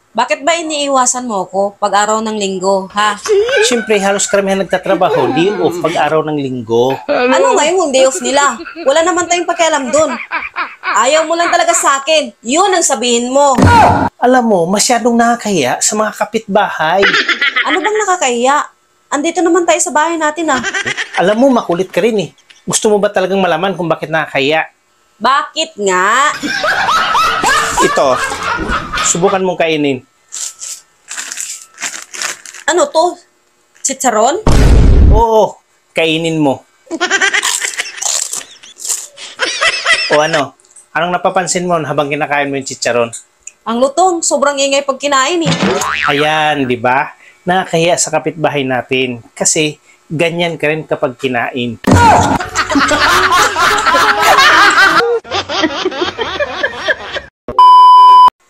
Bakit ba iniiwasan mo ko pag araw ng linggo, ha? Siyempre, halos karamihan nagtatrabaho, di off pag araw ng linggo. Ano nga yung day off nila? Wala naman tayong pakialam dun. Ayaw mo lang talaga sa akin. Yun ang sabihin mo. Alam mo, masyadong nakakahiya sa mga kapitbahay. Ano bang nakakahiya? Andito naman tayo sa bahay natin, ah. Alam mo, makulit ka rin eh. Gusto mo ba talagang malaman kung bakit nakakahiya? Bakit nga? Ito, subukan mong kainin. Ano to? Chicharon? Oo, kainin mo. O ano? Anong napapansin mo habang kinakain mo yung chicharon? Ang lutong, sobrang ingay pag kinain eh. Ayan, di ba? Nakakahiya sa kapitbahay natin. Kasi ganyan ka rin kapag kinain.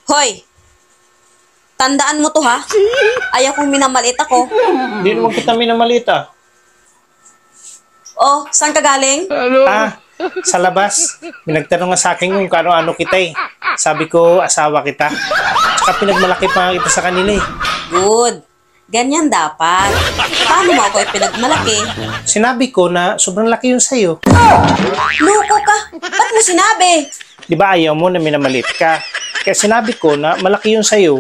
Hoy! Tandaan mo to ha? Ayaw kong minamalit ako. Hindi naman kita minamalita. Oh, saan ka galing? Ah, sa labas. Pinagtanong nga sa akin kung kano-ano kita eh. Sabi ko, asawa kita. Tsaka pinagmalaki pa nga kita sa kanila eh. Good. Ganyan dapat. Paano mo ako ipinagmalaki? Sinabi ko na sobrang laki yun sa'yo. Loko ka! Ba't mo sinabi? Di ba ayaw mo na minamalit ka? Kaya sinabi ko na malaki yun sa'yo.